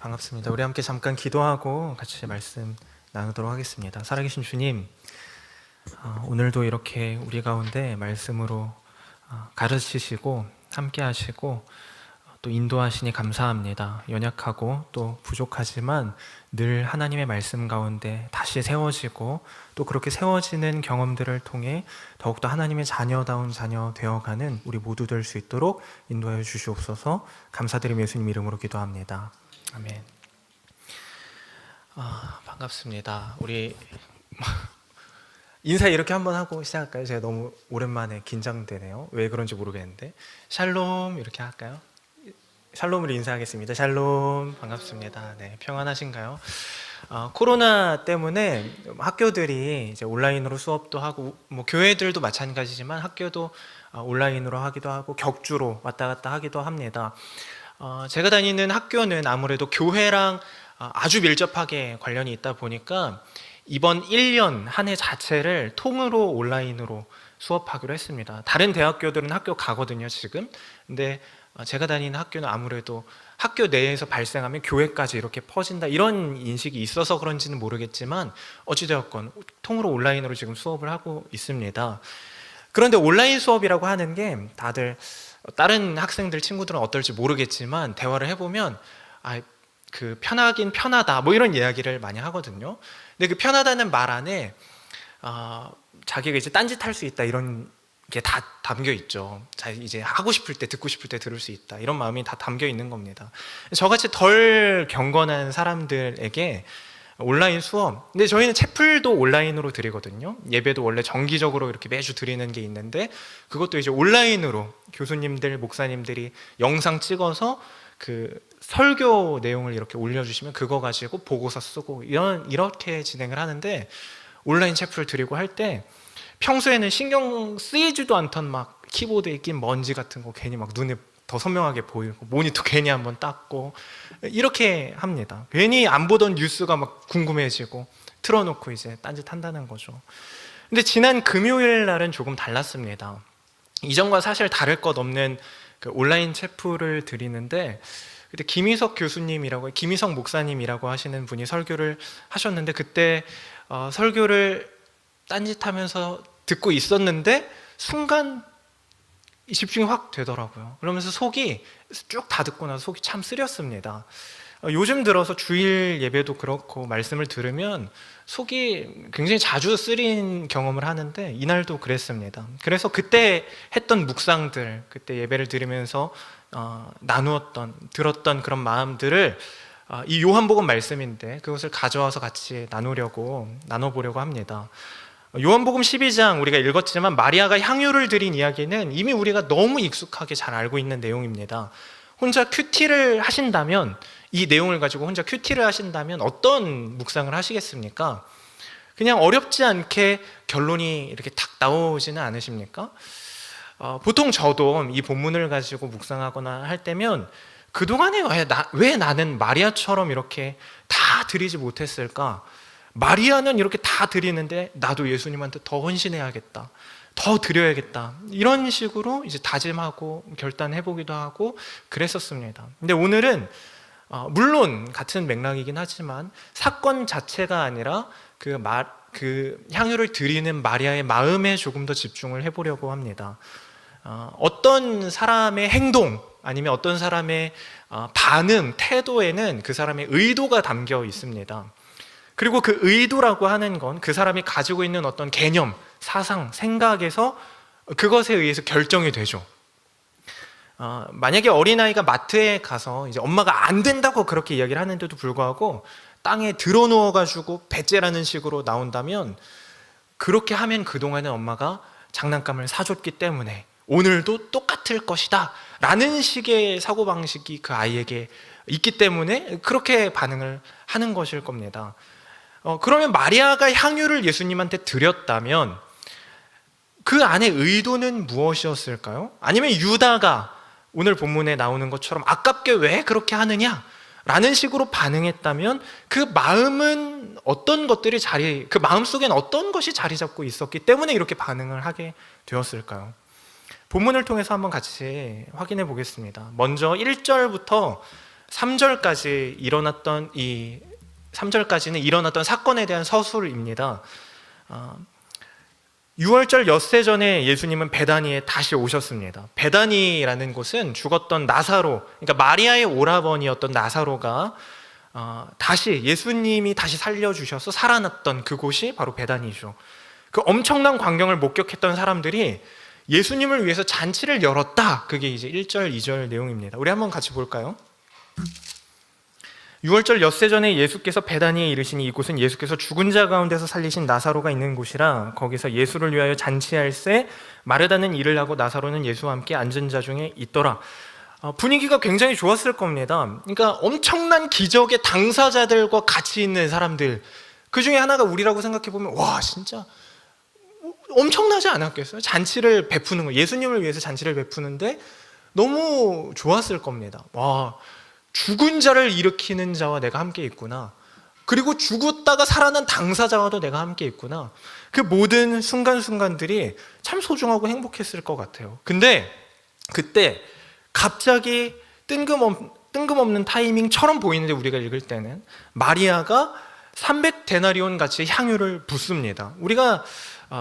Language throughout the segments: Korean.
반갑습니다. 우리 함께 잠깐 기도하고 같이 말씀 나누도록 하겠습니다. 살아계신 주님, 오늘도 이렇게 우리 가운데 말씀으로 가르치시고 함께 하시고 또 인도하시니 감사합니다. 연약하고 또 부족하지만 늘 하나님의 말씀 가운데 다시 세워지고 또 그렇게 세워지는 경험들을 통해 더욱더 하나님의 자녀다운 자녀 되어가는 우리 모두 될 수 있도록 인도하여 주시옵소서. 감사드리며 예수님 이름으로 기도합니다. 아멘. 반갑습니다. 우리 인사 이렇게 한번 하고 시작할까요? 제가 너무 오랜만에 긴장되네요. 왜 그런지 모르겠는데 샬롬 이렇게 할까요? 샬롬으로 인사하겠습니다. 샬롬, 반갑습니다. 네, 평안하신가요? 코로나 때문에 학교들이 이제 온라인으로 수업도 하고 뭐 교회들도 마찬가지지만 학교도 온라인으로 하기도 하고 격주로 왔다 갔다 하기도 합니다. 제가 다니는 학교는 아무래도 교회랑 아주 밀접하게 관련이 있다 보니까 이번 1년 한 해 자체를 통으로 온라인으로 수업하기로 했습니다. 다른 대학교들은 학교 가거든요, 지금. 근데 제가 다니는 학교는 아무래도 학교 내에서 발생하면 교회까지 이렇게 퍼진다 이런 인식이 있어서 그런지는 모르겠지만 어찌되었건 통으로 온라인으로 지금 수업을 하고 있습니다. 그런데 온라인 수업이라고 하는 게 다들 다른 학생들 친구들은 어떨지 모르겠지만 대화를 해보면 그 편하긴 편하다 뭐 이런 이야기를 많이 하거든요. 근데 그 편하다는 말 안에 자기가 이제 딴짓할 수 있다 이런 게 다 담겨 있죠. 자, 이제 하고 싶을 때 듣고 싶을 때 들을 수 있다 이런 마음이 다 담겨 있는 겁니다. 저같이 덜 경건한 사람들에게 온라인 수업, 근데 저희는 채플도 온라인으로 드리거든요. 예배도 원래 정기적으로 이렇게 매주 드리는 게 있는데 그것도 이제 온라인으로 교수님들, 목사님들이 영상 찍어서 그 설교 내용을 이렇게 올려주시면 그거 가지고 보고서 쓰고 이렇게 진행을 하는데, 온라인 채플 드리고 할 때 평소에는 신경 쓰이지도 않던 막 키보드에 낀 먼지 같은 거 괜히 막 눈에 더 선명하게 보이고 모니터 괜히 한번 닦고 이렇게 합니다. 괜히 안 보던 뉴스가 막 궁금해지고 틀어놓고 이제 딴짓한다는 거죠. 근데 지난 금요일 날은 조금 달랐습니다. 이전과 사실 다를 것 없는 그 온라인 채플을 드리는데 그때 김희석 교수님이라고, 김희석 목사님이라고 하시는 분이 설교를 하셨는데 그때 설교를 딴짓하면서 듣고 있었는데 순간 집중이 확 되더라고요. 그러면서 속이 쭉 다 듣고 나서 속이 참 쓰렸습니다. 요즘 들어서 주일 예배도 그렇고 말씀을 들으면 속이 굉장히 자주 쓰린 경험을 하는데 이날도 그랬습니다. 그래서 그때 했던 묵상들, 그때 예배를 들으면서 들었던 그런 마음들을 이 요한복음 말씀인데 그것을 가져와서 같이 나눠보려고 합니다. 요한복음 12장 우리가 읽었지만 마리아가 향유를 드린 이야기는 이미 우리가 너무 익숙하게 잘 알고 있는 내용입니다. 혼자 큐티를 하신다면, 이 내용을 가지고 혼자 큐티를 하신다면 어떤 묵상을 하시겠습니까? 그냥 어렵지 않게 결론이 이렇게 탁 나오지는 않으십니까? 보통 저도 이 본문을 가지고 묵상하거나 할 때면 그동안에 왜 나는 마리아처럼 이렇게 다 드리지 못했을까? 마리아는 이렇게 다 드리는데 나도 예수님한테 더 헌신해야겠다, 더 드려야겠다, 이런 식으로 이제 다짐하고 결단해보기도 하고 그랬었습니다. 근데 오늘은 물론 같은 맥락이긴 하지만 사건 자체가 아니라 그 향유를 드리는 마리아의 마음에 조금 더 집중을 해보려고 합니다. 어떤 사람의 행동 아니면 어떤 사람의 반응, 태도에는 그 사람의 의도가 담겨 있습니다. 그리고 그 의도라고 하는 건 그 사람이 가지고 있는 어떤 개념, 사상, 생각에서 그것에 의해서 결정이 되죠. 만약에 어린아이가 마트에 가서 이제 엄마가 안 된다고 그렇게 이야기를 하는데도 불구하고 땅에 들어 누워가지고 배째라는 식으로 나온다면, 그렇게 하면 그동안에 엄마가 장난감을 사줬기 때문에 오늘도 똑같을 것이다 라는 식의 사고방식이 그 아이에게 있기 때문에 그렇게 반응을 하는 것일 겁니다. 그러면 마리아가 향유를 예수님한테 드렸다면 그 안에 의도는 무엇이었을까요? 아니면 유다가 오늘 본문에 나오는 것처럼 아깝게 왜 그렇게 하느냐 라는 식으로 반응했다면 그 마음은 그 마음속엔 어떤 것이 자리 잡고 있었기 때문에 이렇게 반응을 하게 되었을까요? 본문을 통해서 한번 같이 확인해 보겠습니다. 먼저 1절부터 3절까지 일어났던 이 3절까지는 일어났던 사건에 대한 서술입니다. 6월절 엿새 전에 예수님은 베다니에 다시 오셨습니다. 베다니라는 곳은 죽었던 나사로, 그러니까 마리아의 오라버니였던 나사로가 다시 예수님이 다시 살려주셔서 살아났던 그곳이 바로 베다니죠. 그 엄청난 광경을 목격했던 사람들이 예수님을 위해서 잔치를 열었다. 그게 이제 1절, 2절 내용입니다. 우리 한번 같이 볼까요? 6월절 엿새 전에 예수께서 베다니에 이르시니 이곳은 예수께서 죽은 자 가운데서 살리신 나사로가 있는 곳이라 거기서 예수를 위하여 잔치할새 마르다는 일을 하고 나사로는 예수와 함께 앉은 자 중에 있더라. 분위기가 굉장히 좋았을 겁니다. 그러니까 엄청난 기적의 당사자들과 같이 있는 사람들, 그 중에 하나가 우리라고 생각해보면 와 진짜 엄청나지 않았겠어요? 잔치를 베푸는 거, 예수님을 위해서 잔치를 베푸는데 너무 좋았을 겁니다. 와, 죽은 자를 일으키는 자와 내가 함께 있구나. 그리고 죽었다가 살아난 당사자와도 내가 함께 있구나. 그 모든 순간순간들이 참 소중하고 행복했을 것 같아요. 근데 그때 갑자기 뜬금없는 타이밍처럼 보이는데 우리가 읽을 때는 마리아가 300데나리온 가치의 향유를 붓습니다. 우리가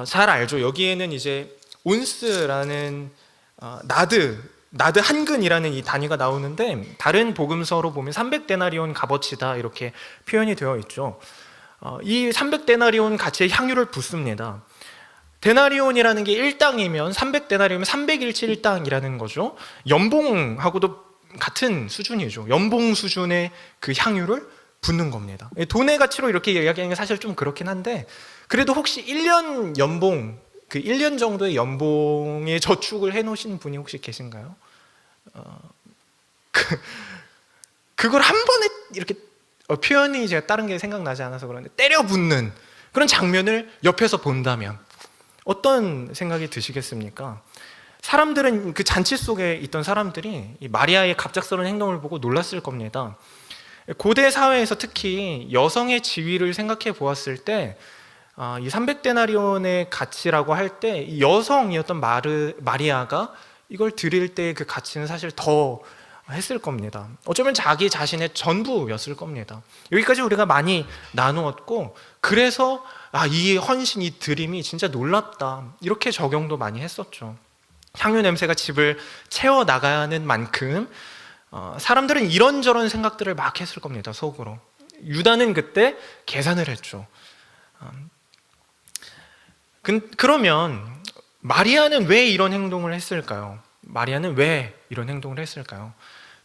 잘 알죠. 여기에는 이제 온스라는 나드 한근이라는 이 단위가 나오는데 다른 복음서로 보면 300데나리온 값어치다 이렇게 표현이 되어 있죠. 이 300데나리온 가치의 향유를 붓습니다. 데나리온이라는 게 1당이면 300데나리온이면 300일치 1당이라는 거죠. 연봉하고도 같은 수준이죠. 연봉 수준의 그 향유를 붓는 겁니다. 돈의 가치로 이렇게 이야기하는 게 사실 좀 그렇긴 한데 그래도 혹시 1년 연봉, 그 1년 정도의 연봉에 저축을 해놓으신 분이 혹시 계신가요? 그걸 한 번에 이렇게 표현이 제가 다른 게 생각나지 않아서 그런데 때려 붓는 그런 장면을 옆에서 본다면 어떤 생각이 드시겠습니까? 사람들은 그 잔치 속에 있던 사람들이 이 마리아의 갑작스러운 행동을 보고 놀랐을 겁니다. 고대 사회에서 특히 여성의 지위를 생각해 보았을 때 이 300데나리온의 가치라고 할 때 이 여성이었던 마리아가 이걸 드릴 때 그 가치는 사실 더 했을 겁니다. 어쩌면 자기 자신의 전부였을 겁니다. 여기까지 우리가 많이 나누었고 그래서 이 헌신, 이 드림이 진짜 놀랍다 이렇게 적용도 많이 했었죠. 향유 냄새가 집을 채워나가는 만큼 사람들은 이런저런 생각들을 막 했을 겁니다. 속으로. 유다는 그때 계산을 했죠. 그러면 마리아는 왜 이런 행동을 했을까요? 마리아는 왜 이런 행동을 했을까요?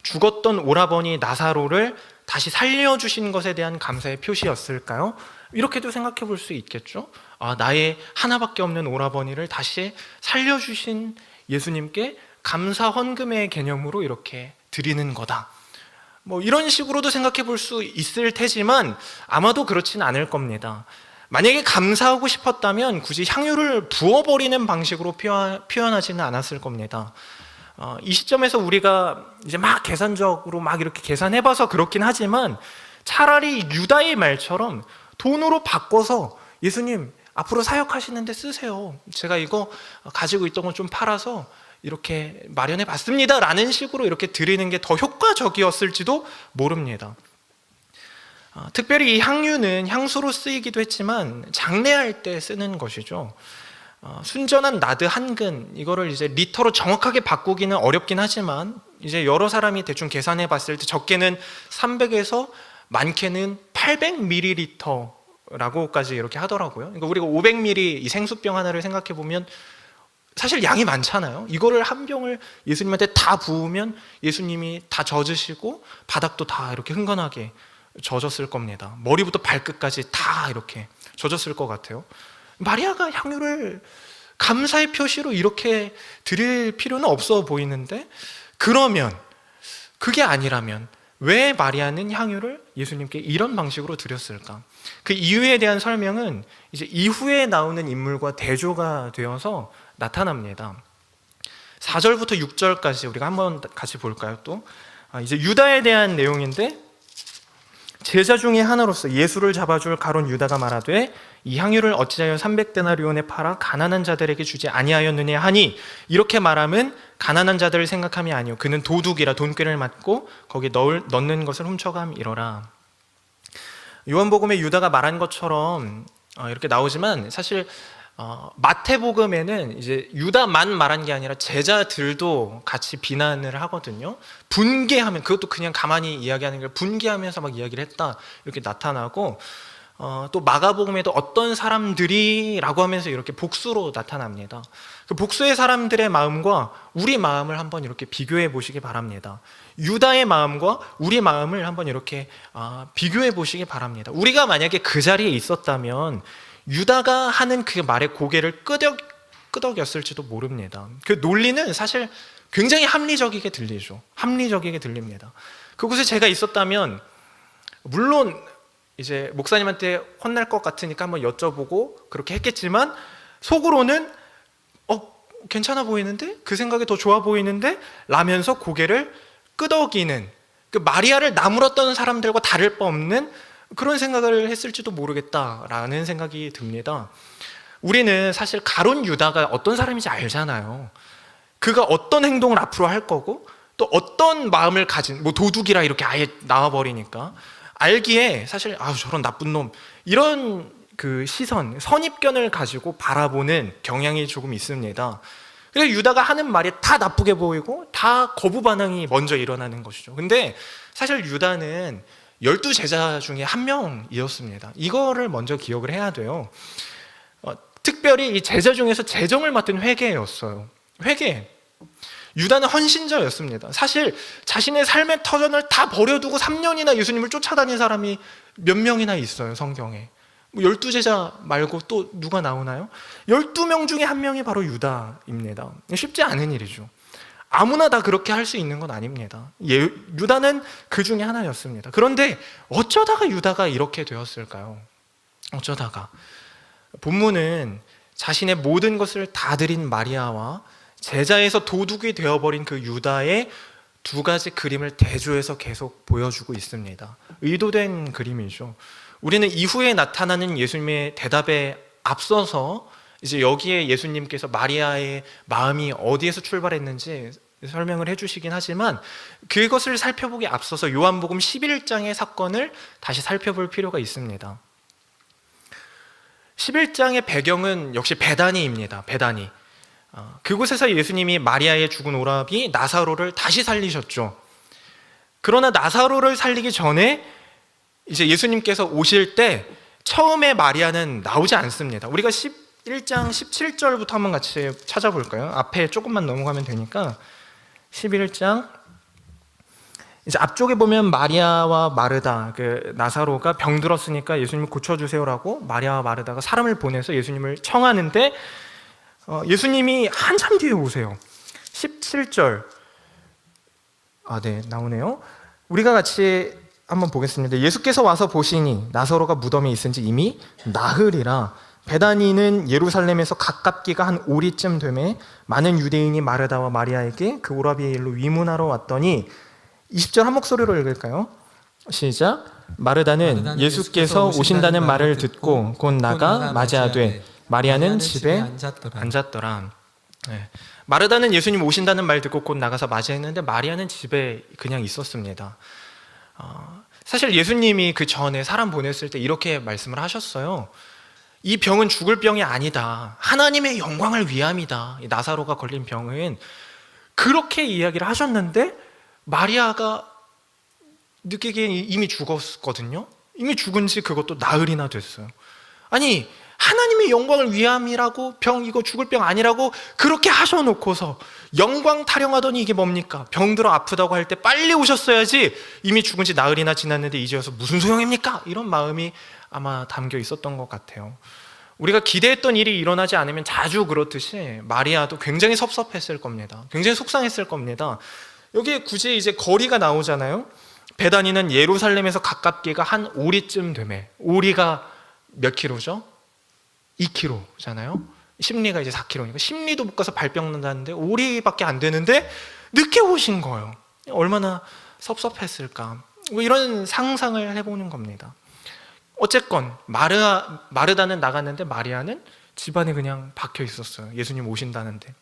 죽었던 오라버니 나사로를 다시 살려주신 것에 대한 감사의 표시였을까요? 이렇게도 생각해 볼 수 있겠죠. 나의 하나밖에 없는 오라버니를 다시 살려주신 예수님께 감사 헌금의 개념으로 이렇게 드리는 거다. 뭐 이런 식으로도 생각해 볼 수 있을 테지만 아마도 그렇지는 않을 겁니다. 만약에 감사하고 싶었다면 굳이 향유를 부어버리는 방식으로 표현하지는 않았을 겁니다. 이 시점에서 우리가 이제 막 계산적으로 막 이렇게 계산해봐서 그렇긴 하지만 차라리 유다의 말처럼 돈으로 바꿔서 예수님 앞으로 사역하시는데 쓰세요. 제가 이거 가지고 있던 거 좀 팔아서 이렇게 마련해 봤습니다 라는 식으로 이렇게 드리는 게 더 효과적이었을지도 모릅니다. 특별히 이 향유는 향수로 쓰이기도 했지만 장례할 때 쓰는 것이죠. 순전한 나드 한근 이거를 이제 리터로 정확하게 바꾸기는 어렵긴 하지만 이제 여러 사람이 대충 계산해 봤을 때 적게는 300에서 많게는 800ml라고까지 이렇게 하더라고요. 그러니까 우리가 500ml 이 생수병 하나를 생각해 보면 사실 양이 많잖아요. 이거를 한 병을 예수님한테 다 부으면 예수님이 다 젖으시고 바닥도 다 이렇게 흥건하게 젖었을 겁니다. 머리부터 발끝까지 다 이렇게 젖었을 것 같아요. 마리아가 향유를 감사의 표시로 이렇게 드릴 필요는 없어 보이는데 그러면 그게 아니라면 왜 마리아는 향유를 예수님께 이런 방식으로 드렸을까? 그 이유에 대한 설명은 이제 이후에 나오는 인물과 대조가 되어서 나타납니다. 4절부터 6절까지 우리가 한번 같이 볼까요? 또 이제 유다에 대한 내용인데 제자 중에 하나로서 예수를 잡아줄 가룟 유다가 말하되 이 향유를 어찌하여 300데나리온에 팔아 가난한 자들에게 주지 아니하였느냐 하니, 이렇게 말하면 가난한 자들을 생각함이 아니요 그는 도둑이라 돈꾀를 맞고 거기 넣는 것을 훔쳐감이러라. 요한복음에 유다가 말한 것처럼 이렇게 나오지만, 사실 마태복음에는 이제 유다만 말한 게 아니라 제자들도 같이 비난을 하거든요. 분개하면, 그것도 그냥 가만히 이야기하는 게 분개하면서 막 이야기를 했다 이렇게 나타나고, 또 마가복음에도 어떤 사람들이라고 하면서 이렇게 복수로 나타납니다. 그 복수의 사람들의 마음과 우리 마음을 한번 이렇게 비교해 보시기 바랍니다. 유다의 마음과 우리 마음을 한번 이렇게 비교해 보시기 바랍니다. 우리가 만약에 그 자리에 있었다면 유다가 하는 그 말에 고개를 끄덕였을지도 모릅니다. 그 논리는 사실 굉장히 합리적이게 들리죠. 합리적이게 들립니다. 그곳에 제가 있었다면, 물론 이제 목사님한테 혼날 것 같으니까 한번 여쭤보고 그렇게 했겠지만, 속으로는 괜찮아 보이는데? 그 생각이 더 좋아 보이는데? 라면서 고개를 끄덕이는, 그 마리아를 나물었던 사람들과 다를 바 없는 그런 생각을 했을지도 모르겠다라는 생각이 듭니다. 우리는 사실 가룟 유다가 어떤 사람인지 알잖아요. 그가 어떤 행동을 앞으로 할 거고, 또 어떤 마음을 가진, 도둑이라 이렇게 아예 나와버리니까 알기에 사실 저런 나쁜 놈, 이런 그 시선, 선입견을 가지고 바라보는 경향이 조금 있습니다. 그래서 유다가 하는 말이 다 나쁘게 보이고 다 거부 반응이 먼저 일어나는 것이죠. 근데 사실 유다는 12제자 중에 한 명이었습니다. 이거를 먼저 기억을 해야 돼요. 특별히 이 제자 중에서 재정을 맡은 회계였어요. 회계. 유다는 헌신자였습니다. 사실 자신의 삶의 터전을 다 버려두고 3년이나 예수님을 쫓아다닌 사람이 몇 명이나 있어요, 성경에. 12제자 말고 또 누가 나오나요? 12명 중에 한 명이 바로 유다입니다. 쉽지 않은 일이죠. 아무나 다 그렇게 할 수 있는 건 아닙니다. 유다는 그 중에 하나였습니다. 그런데 어쩌다가 유다가 이렇게 되었을까요? 어쩌다가. 본문은 자신의 모든 것을 다 드린 마리아와 제자에서 도둑이 되어버린 그 유다의 두 가지 그림을 대조해서 계속 보여주고 있습니다. 의도된 그림이죠. 우리는 이후에 나타나는 예수님의 대답에 앞서서 이제 여기에 예수님께서 마리아의 마음이 어디에서 출발했는지 설명을 해주시긴 하지만, 그것을 살펴보기 앞서서 요한복음 11장의 사건을 다시 살펴볼 필요가 있습니다. 11장의 배경은 역시 베다니입니다. 베다니. 그곳에서 예수님이 마리아의 죽은 오라비 나사로를 다시 살리셨죠. 그러나 나사로를 살리기 전에 이제 예수님께서 오실 때 처음에 마리아는 나오지 않습니다. 우리가 11장 17절부터 한번 같이 찾아볼까요? 앞에 조금만 넘어가면 되니까 11장 이제 앞쪽에 보면 마리아와 마르다, 그 나사로가 병들었으니까 예수님 고쳐주세요라고 마리아와 마르다가 사람을 보내서 예수님을 청하는데, 예수님이 한참 뒤에 오세요. 17절. 네, 나오네요. 우리가 같이 한번 보겠습니다. 예수께서 와서 보시니 나사로가 무덤에 있은지 이미 나흘이라. 베다니는 예루살렘에서 가깝기가 한 오리쯤 되매 많은 유대인이 마르다와 마리아에게 그 오라비의 일로 위문하러 왔더니, 20절 한 목소리로 읽을까요? 시작. 마르다는 예수께서 오신다는 말을 듣고 곧 나가 맞이하되 마리아는 집에 앉았더라. 네. 마르다는 예수님 오신다는 말 듣고 곧 나가서 맞이했는데 마리아는 집에 그냥 있었습니다. 사실 예수님이 그 전에 사람 보냈을 때 이렇게 말씀을 하셨어요. 이 병은 죽을 병이 아니다. 하나님의 영광을 위함이다. 이 나사로가 걸린 병은. 그렇게 이야기를 하셨는데 마리아가 느끼기엔 이미 죽었거든요. 이미 죽은 지 그것도 나흘이나 됐어요. 아니, 하나님의 영광을 위함이라고, 병 이거 죽을 병 아니라고 그렇게 하셔놓고서 영광 타령하더니 이게 뭡니까? 병들어 아프다고 할 때 빨리 오셨어야지, 이미 죽은 지 나흘이나 지났는데 이제 와서 무슨 소용입니까? 이런 마음이 아마 담겨 있었던 것 같아요. 우리가 기대했던 일이 일어나지 않으면 자주 그렇듯이 마리아도 굉장히 섭섭했을 겁니다. 굉장히 속상했을 겁니다. 여기에 굳이 이제 거리가 나오잖아요. 베다니는 예루살렘에서 가깝기가 한 오리쯤 되매. 오리가 몇 킬로죠? 2킬로잖아요. 심리가 이제 4킬로니까 심리도 못 가서 발병 난다는데 오리밖에 안 되는데 늦게 오신 거예요. 얼마나 섭섭했을까. 뭐 이런 상상을 해보는 겁니다. 어쨌건 마르다는 나갔는데 마리아는 집안에 그냥 박혀 있었어요. 예수님 오신다는데.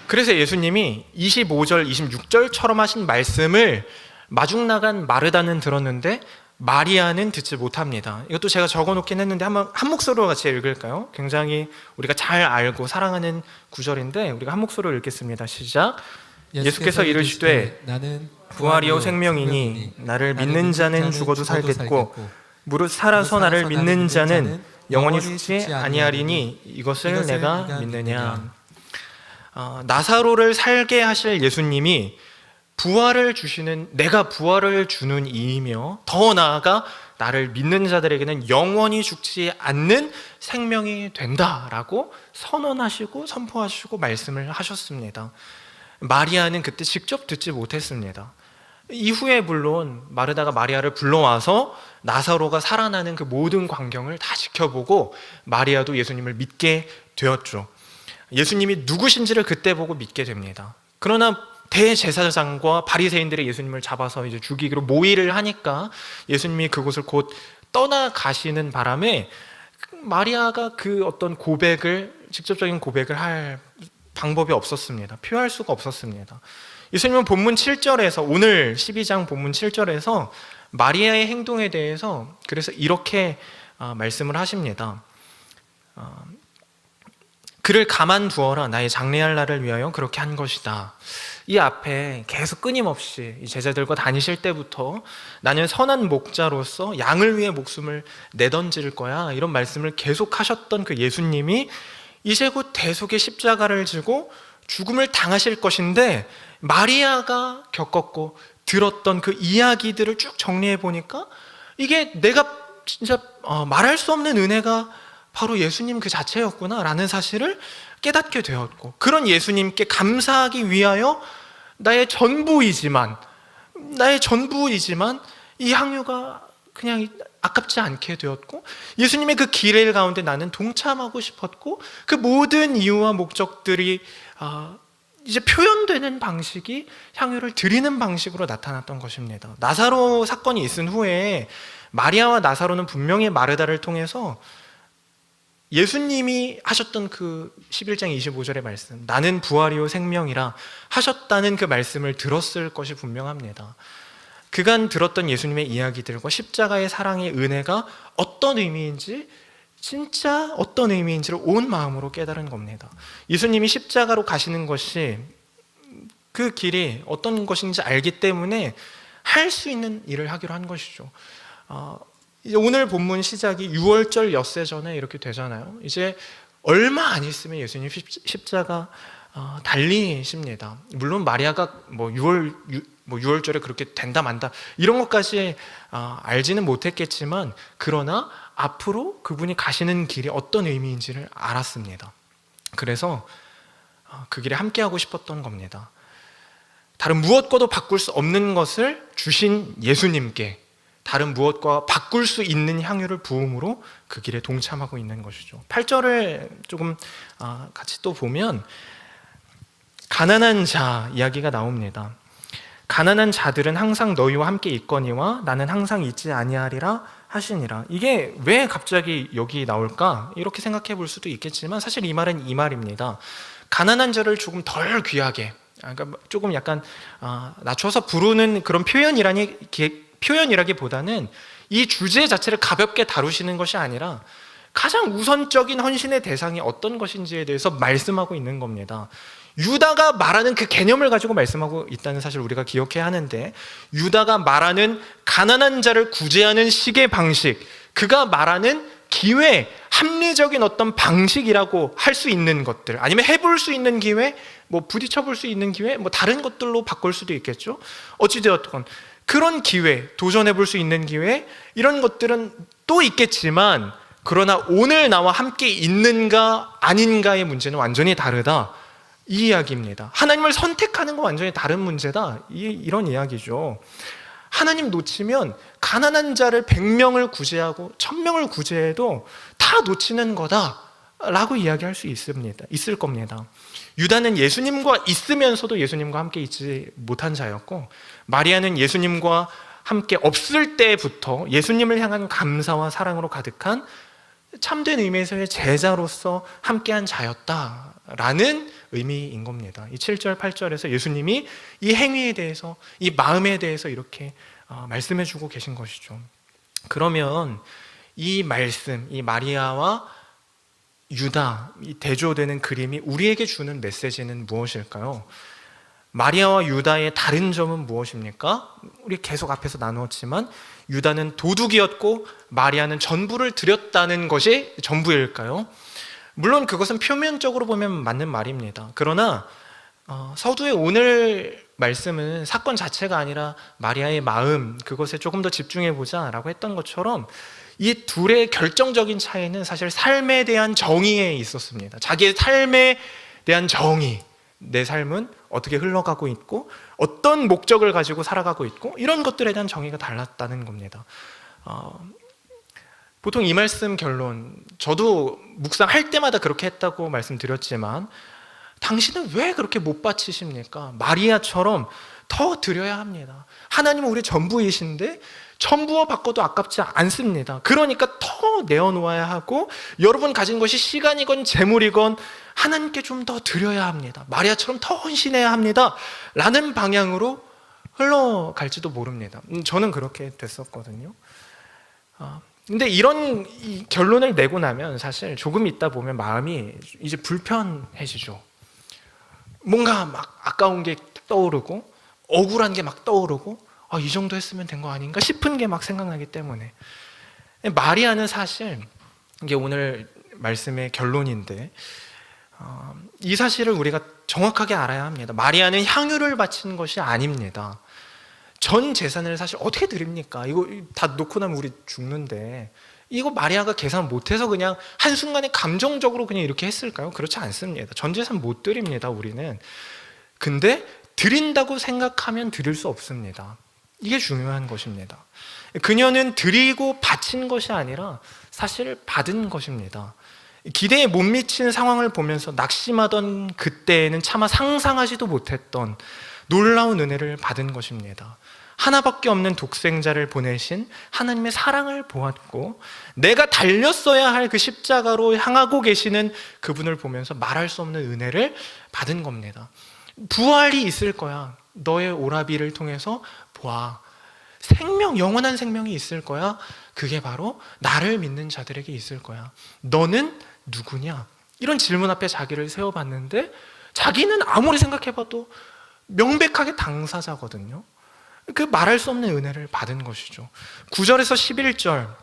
그래서 예수님이 25절, 26절처럼 하신 말씀을 마중 나간 마르다는 들었는데 마리아는 듣지 못합니다. 이것도 제가 적어놓긴 했는데 한번 한 목소리로 같이 읽을까요? 굉장히 우리가 잘 알고 사랑하는 구절인데 우리가 한 목소리로 읽겠습니다. 시작. 예수께서 이르시되 나는 부활이요 생명이니 나를 믿는 자는 죽어도 살겠고 무릇 살아서 나를 믿는 자는 영원히 죽지 아니하리니 이것을 내가 믿느냐. 나사로를 살게 하실 예수님이 부활을 주시는, 내가 부활을 주는 이이며 더 나아가 나를 믿는 자들에게는 영원히 죽지 않는 생명이 된다라고 선언하시고 선포하시고 말씀을 하셨습니다. 마리아는 그때 직접 듣지 못했습니다. 이후에 물론 마르다가 마리아를 불러와서 나사로가 살아나는 그 모든 광경을 다 지켜보고 마리아도 예수님을 믿게 되었죠. 예수님이 누구신지를 그때 보고 믿게 됩니다. 그러나 대제사장과 바리새인들이 예수님을 잡아서 이제 죽이기로 모의를 하니까 예수님이 그곳을 곧 떠나가시는 바람에 마리아가 그 어떤 직접적인 고백을 할 방법이 없었습니다. 표할 수가 없었습니다. 예수님은 본문 7절에서, 오늘 12장 본문 7절에서 마리아의 행동에 대해서 그래서 이렇게 말씀을 하십니다. 그를 가만두어라. 나의 장래할 날을 위하여 그렇게 한 것이다. 이 앞에 계속 끊임없이 이 제자들과 다니실 때부터 나는 선한 목자로서 양을 위해 목숨을 내던질 거야, 이런 말씀을 계속 하셨던 그 예수님이 이제 곧 대속의 십자가를 지고 죽음을 당하실 것인데 마리아가 겪었고 들었던 그 이야기들을 쭉 정리해 보니까 이게 내가 진짜 말할 수 없는 은혜가 바로 예수님 그 자체였구나 라는 사실을 깨닫게 되었고, 그런 예수님께 감사하기 위하여 나의 전부이지만 이 향유가 그냥 아깝지 않게 되었고, 예수님의 그 길의 가운데 나는 동참하고 싶었고, 그 모든 이유와 목적들이 이제 표현되는 방식이 향유를 드리는 방식으로 나타났던 것입니다. 나사로 사건이 있은 후에 마리아와 나사로는 분명히 마르다를 통해서 예수님이 하셨던 그 11장 25절의 말씀, 나는 부활이요 생명이라 하셨다는 그 말씀을 들었을 것이 분명합니다. 그간 들었던 예수님의 이야기들과 십자가의 사랑의 은혜가 어떤 의미인지, 진짜 어떤 의미인지를 온 마음으로 깨달은 겁니다. 예수님이 십자가로 가시는 것이, 그 길이 어떤 것인지 알기 때문에 할 수 있는 일을 하기로 한 것이죠. 이제 오늘 본문 시작이 6월절 엿새 전에 이렇게 되잖아요. 이제 얼마 안 있으면 예수님 십자가 달리십니다. 물론 마리아가 뭐 6월절에 그렇게 된다 만다 이런 것까지 알지는 못했겠지만, 그러나 앞으로 그분이 가시는 길이 어떤 의미인지를 알았습니다. 그래서 그 길에 함께하고 싶었던 겁니다. 다른 무엇과도 바꿀 수 없는 것을 주신 예수님께 다른 무엇과 바꿀 수 있는 향유를 부음으로 그 길에 동참하고 있는 것이죠. 8절을 조금 같이 또 보면 가난한 자 이야기가 나옵니다. 가난한 자들은 항상 너희와 함께 있거니와 나는 항상 있지 아니하리라 하시니라. 이게 왜 갑자기 여기 나올까? 이렇게 생각해 볼 수도 있겠지만 사실 이 말은 이 말입니다. 가난한 자를 조금 덜 귀하게, 그러니까 조금 약간 낮춰서 부르는 그런 표현이라기보다는 이 주제 자체를 가볍게 다루시는 것이 아니라 가장 우선적인 헌신의 대상이 어떤 것인지에 대해서 말씀하고 있는 겁니다. 유다가 말하는 그 개념을 가지고 말씀하고 있다는 사실 우리가 기억해야 하는데, 유다가 말하는 가난한 자를 구제하는 식의 방식, 그가 말하는 기회, 합리적인 어떤 방식이라고 할 수 있는 것들, 아니면 해볼 수 있는 기회, 뭐 부딪혀볼 수 있는 기회, 뭐 다른 것들로 바꿀 수도 있겠죠. 어찌되었건 그런 기회, 도전해볼 수 있는 기회, 이런 것들은 또 있겠지만, 그러나 오늘 나와 함께 있는가 아닌가의 문제는 완전히 다르다, 이 이야기입니다. 하나님을 선택하는 건 완전히 다른 문제다, 이런 이야기죠. 하나님 놓치면 가난한 자를 100명을 구제하고 1000명을 구제해도 다 놓치는 거다, 라고 이야기할 수 있을 겁니다. 유다는 예수님과 있으면서도 예수님과 함께 있지 못한 자였고, 마리아는 예수님과 함께 없을 때부터 예수님을 향한 감사와 사랑으로 가득한 참된 의미에서의 제자로서 함께한 자였다라는 의미인 겁니다. 이 7절, 8절에서 예수님이 이 행위에 대해서, 이 마음에 대해서 이렇게 말씀해 주고 계신 것이죠. 그러면 이 말씀, 이 마리아와 유다, 이 대조되는 그림이 우리에게 주는 메시지는 무엇일까요? 마리아와 유다의 다른 점은 무엇입니까? 우리 계속 앞에서 나누었지만 유다는 도둑이었고 마리아는 전부를 드렸다는 것이 전부일까요? 물론 그것은 표면적으로 보면 맞는 말입니다. 그러나 서두에 오늘 말씀은 사건 자체가 아니라 마리아의 마음, 그것에 조금 더 집중해보자 라고 했던 것처럼 이 둘의 결정적인 차이는 사실 삶에 대한 정의에 있었습니다. 자기의 삶에 대한 정의, 내 삶은 어떻게 흘러가고 있고 어떤 목적을 가지고 살아가고 있고 이런 것들에 대한 정의가 달랐다는 겁니다. 보통 이 말씀 결론, 저도 묵상할 때마다 그렇게 했다고 말씀드렸지만 당신은 왜 그렇게 못 바치십니까? 마리아처럼 더 드려야 합니다. 하나님은 우리 전부이신데 전부와 바꿔도 아깝지 않습니다. 그러니까 더 내어놓아야 하고 여러분 가진 것이 시간이건 재물이건 하나님께 좀 더 드려야 합니다. 마리아처럼 더 헌신해야 합니다. 라는 방향으로 흘러갈지도 모릅니다. 저는 그렇게 됐었거든요. 근데 이런 결론을 내고 나면 사실 조금 있다 보면 마음이 이제 불편해지죠. 뭔가 막 아까운 게 떠오르고 억울한 게 막 떠오르고 이 정도 했으면 된 거 아닌가 싶은 게 막 생각나기 때문에 마리아는 사실 이게 오늘 말씀의 결론인데 이 사실을 우리가 정확하게 알아야 합니다. 마리아는 향유를 바친 것이 아닙니다. 전 재산을 사실 어떻게 드립니까? 이거 다 놓고 나면 우리 죽는데 이거 마리아가 계산 못해서 그냥 한순간에 감정적으로 그냥 이렇게 했을까요? 그렇지 않습니다. 전 재산 못 드립니다, 우리는. 근데 드린다고 생각하면 드릴 수 없습니다. 이게 중요한 것입니다. 그녀는 드리고 바친 것이 아니라 사실 받은 것입니다. 기대에 못 미친 상황을 보면서 낙심하던 그때에는 차마 상상하지도 못했던 놀라운 은혜를 받은 것입니다. 하나밖에 없는 독생자를 보내신 하나님의 사랑을 보았고 내가 달렸어야 할 그 십자가로 향하고 계시는 그분을 보면서 말할 수 없는 은혜를 받은 겁니다. 부활이 있을 거야. 너의 오라비를 통해서 보아. 생명, 영원한 생명이 있을 거야. 그게 바로 나를 믿는 자들에게 있을 거야. 너는 누구냐? 이런 질문 앞에 자기를 세워봤는데 자기는 아무리 생각해봐도 명백하게 당사자거든요. 그 말할 수 없는 은혜를 받은 것이죠. 9절에서 11절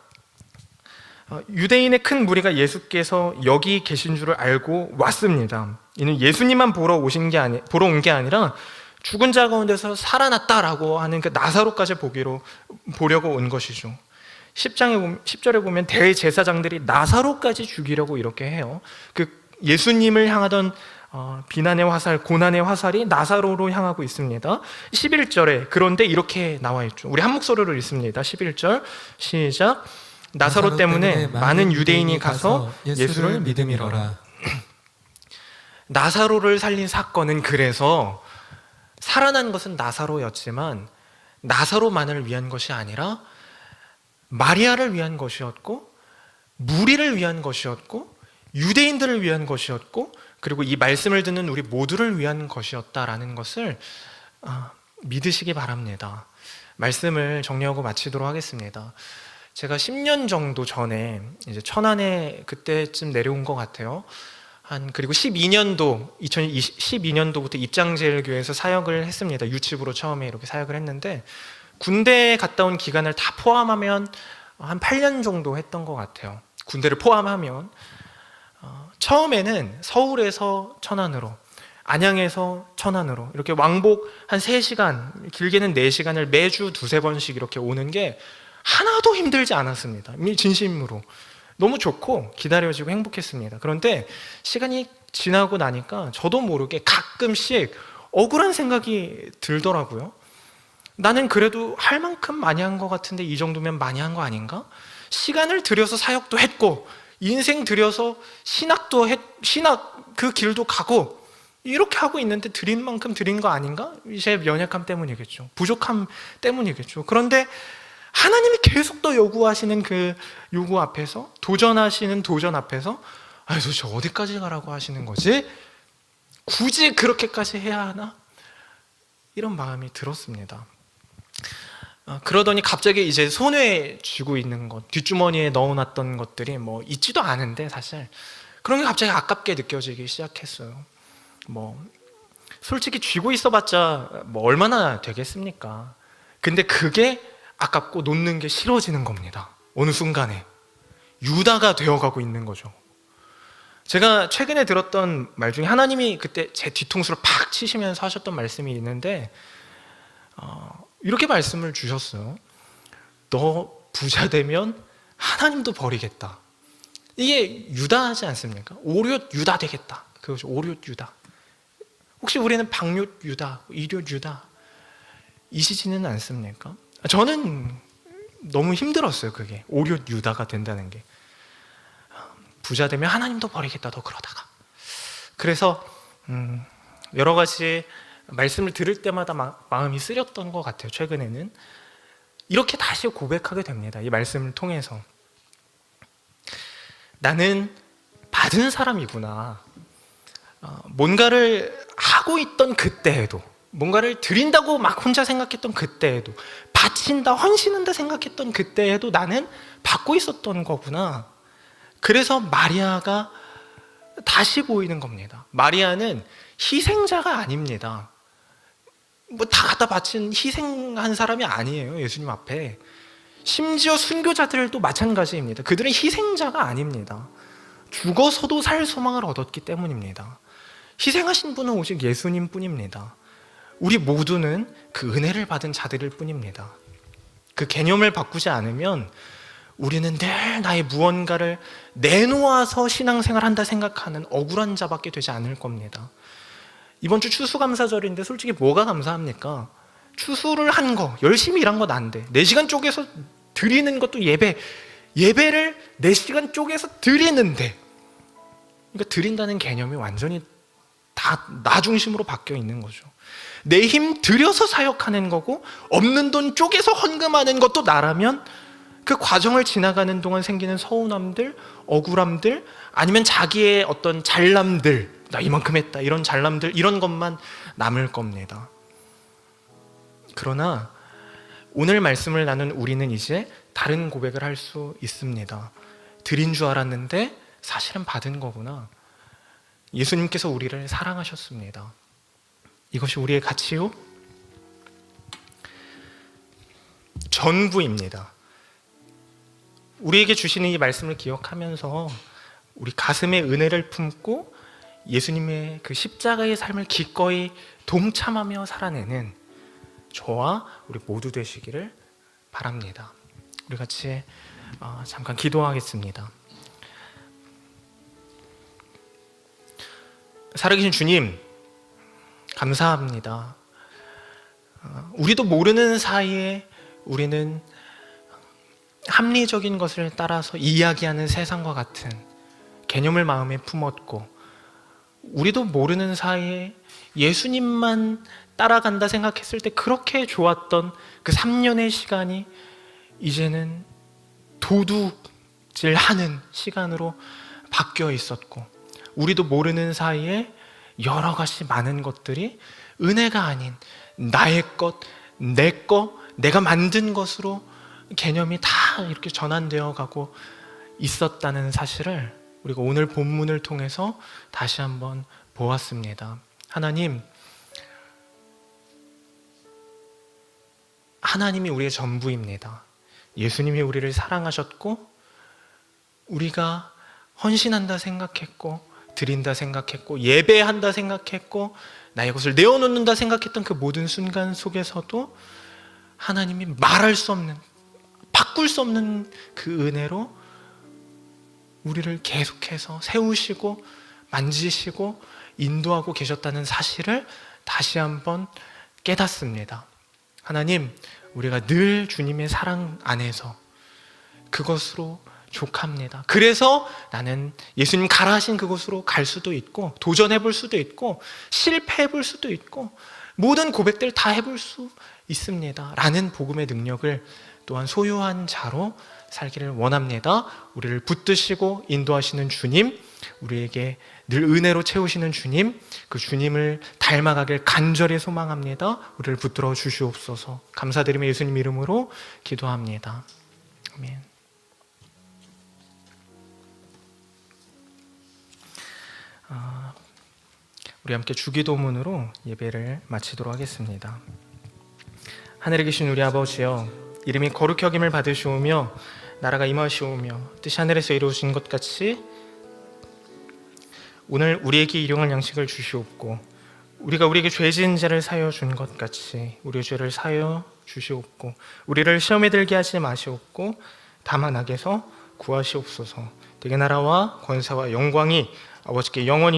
유대인의 큰 무리가 예수께서 여기 계신 줄을 알고 왔습니다. 이는 예수님만 보러 온 게 아니라 죽은 자 가운데서 살아났다라고 하는 그 나사로까지 보려고 온 것이죠. 10절에 보면 대제사장들이 나사로까지 죽이려고 이렇게 해요. 그 예수님을 향하던 비난의 화살, 고난의 화살이 나사로로 향하고 있습니다. 11절에 그런데 이렇게 나와 있죠. 우리 한 목소리로 읽습니다. 11절 시작. 나사로 때문에 많은 유대인이 가서 예수를 믿음이러라. 나사로를 살린 사건은 그래서 살아난 것은 나사로였지만 나사로만을 위한 것이 아니라 마리아를 위한 것이었고 무리를 위한 것이었고 유대인들을 위한 것이었고 그리고 이 말씀을 듣는 우리 모두를 위한 것이었다라는 것을 믿으시기 바랍니다. 말씀을 정리하고 마치도록 하겠습니다. 제가 10년 정도 전에 이제 천안에 그때쯤 내려온 것 같아요. 그리고 2012년도부터 입장제일교회에서 사역을 했습니다. 유치부로 처음에 이렇게 사역을 했는데 군대에 갔다 온 기간을 다 포함하면 한 8년 정도 했던 것 같아요. 군대를 포함하면 처음에는 서울에서 천안으로, 안양에서 천안으로 이렇게 왕복 한 3시간, 길게는 4시간을 매주 2-3번씩 이렇게 오는 게 하나도 힘들지 않았습니다. 진심으로 너무 좋고 기다려지고 행복했습니다. 그런데 시간이 지나고 나니까 저도 모르게 가끔씩 억울한 생각이 들더라고요. 나는 그래도 할 만큼 많이 한 것 같은데 이 정도면 많이 한 거 아닌가? 시간을 들여서 사역도 했고 인생 들여서 신학 그 길도 가고 이렇게 하고 있는데 드린 만큼 드린 거 아닌가? 제 연약함 때문이겠죠. 부족함 때문이겠죠. 그런데 하나님이 계속 더 요구하시는 그 요구 앞에서, 도전하시는 도전 앞에서 도대체 어디까지 가라고 하시는 거지? 굳이 그렇게까지 해야 하나? 이런 마음이 들었습니다. 그러더니 갑자기 이제 손에 쥐고 있는 것, 뒷주머니에 넣어놨던 것들이 뭐 있지도 않은데 사실 그런 게 갑자기 아깝게 느껴지기 시작했어요. 뭐 솔직히 쥐고 있어봤자 뭐 얼마나 되겠습니까? 근데 그게 아깝고 놓는 게 싫어지는 겁니다. 어느 순간에 유다가 되어가고 있는 거죠. 제가 최근에 들었던 말 중에 하나님이 그때 제 뒤통수를 팍 치시면서 하셨던 말씀이 있는데 이렇게 말씀을 주셨어요. 너 부자 되면 하나님도 버리겠다. 이게 유다하지 않습니까? 오뇇 유다 되겠다. 그것이 오뇇 유다. 혹시 우리는 박뇇 유다, 이뇇 유다 이시지는 않습니까? 저는 너무 힘들었어요. 그게 오뇇 유다가 된다는 게. 부자 되면 하나님도 버리겠다. 너 그러다가. 그래서 여러 가지 말씀을 들을 때마다 마음이 쓰렸던 것 같아요. 최근에는 이렇게 다시 고백하게 됩니다. 이 말씀을 통해서 나는 받은 사람이구나. 뭔가를 하고 있던 그때에도, 뭔가를 드린다고 막 혼자 생각했던 그때에도, 바친다, 헌신한다 생각했던 그때에도 나는 받고 있었던 거구나. 그래서 마리아가 다시 보이는 겁니다. 마리아는 희생자가 아닙니다. 뭐 다 갖다 바친 희생한 사람이 아니에요. 예수님 앞에. 심지어 순교자들도 마찬가지입니다. 그들은 희생자가 아닙니다. 죽어서도 살 소망을 얻었기 때문입니다. 희생하신 분은 오직 예수님 뿐입니다. 우리 모두는 그 은혜를 받은 자들일 뿐입니다. 그 개념을 바꾸지 않으면 우리는 늘 나의 무언가를 내놓아서 신앙생활 한다 생각하는 억울한 자밖에 되지 않을 겁니다. 이번 주 추수감사절인데 솔직히 뭐가 감사합니까? 추수를 한 거, 열심히 일한 건 안 돼. 4시간 쪼개서 드리는 것도 예배를 4시간 쪼개서 드리는데, 그러니까 드린다는 개념이 완전히 다 나 중심으로 바뀌어 있는 거죠. 내 힘 들여서 사역하는 거고 없는 돈 쪼개서 헌금하는 것도 나라면 그 과정을 지나가는 동안 생기는 서운함들, 억울함들, 아니면 자기의 어떤 잘남들, 나 이만큼 했다, 이런 잘남들, 이런 것만 남을 겁니다. 그러나 오늘 말씀을 나눈 우리는 이제 다른 고백을 할 수 있습니다. 드린 줄 알았는데 사실은 받은 거구나. 예수님께서 우리를 사랑하셨습니다. 이것이 우리의 가치요? 전부입니다. 우리에게 주시는 이 말씀을 기억하면서 우리 가슴에 은혜를 품고 예수님의 그 십자가의 삶을 기꺼이 동참하며 살아내는 저와 우리 모두 되시기를 바랍니다. 우리 같이 잠깐 기도하겠습니다. 살아계신 주님, 감사합니다. 우리도 모르는 사이에 우리는 합리적인 것을 따라서 이야기하는 세상과 같은 개념을 마음에 품었고, 우리도 모르는 사이에 예수님만 따라간다 생각했을 때 그렇게 좋았던 그 3년의 시간이 이제는 도둑질하는 시간으로 바뀌어 있었고, 우리도 모르는 사이에 여러 가지 많은 것들이 은혜가 아닌 나의 것, 내 것, 내가 만든 것으로 개념이 다 이렇게 전환되어 가고 있었다는 사실을 우리가 오늘 본문을 통해서 다시 한번 보았습니다. 하나님이 우리의 전부입니다. 예수님이 우리를 사랑하셨고, 우리가 헌신한다 생각했고, 드린다 생각했고, 예배한다 생각했고, 나의 것을 내어놓는다 생각했던 그 모든 순간 속에서도 하나님이 말할 수 없는, 바꿀 수 없는 그 은혜로 우리를 계속해서 세우시고 만지시고 인도하고 계셨다는 사실을 다시 한번 깨닫습니다. 하나님, 우리가 늘 주님의 사랑 안에서 그것으로 족합니다. 그래서 나는 예수님 가라 하신 그곳으로 갈 수도 있고, 도전해 볼 수도 있고, 실패해 볼 수도 있고, 모든 고백들 다 해볼 수 있습니다 라는 복음의 능력을 또한 소유한 자로 살기를 원합니다. 우리를 붙드시고 인도하시는 주님, 우리에게 늘 은혜로 채우시는 주님, 그 주님을 닮아가길 간절히 소망합니다. 우리를 붙들어 주시옵소서. 감사드리며 예수님 이름으로 기도합니다. 아멘. 우리 함께 주기도문으로 예배를 마치도록 하겠습니다. 하늘에 계신 우리 아버지여, 이름이 거룩히 여김을 받으시오며 나라가 임하시오며 뜻이 하늘에서 이루어진 것 같이 오늘 우리에게 일용할 양식을 주시옵고, 우리가 우리에게 죄 지은 자를 사하여 준 것 같이 우리의 죄를 사하여 주시옵고, 우리를 시험에 들게 하지 마시옵고 다만 악에서 구하시옵소서. 되게 나라와 권세와 영광이 아버지께 영원히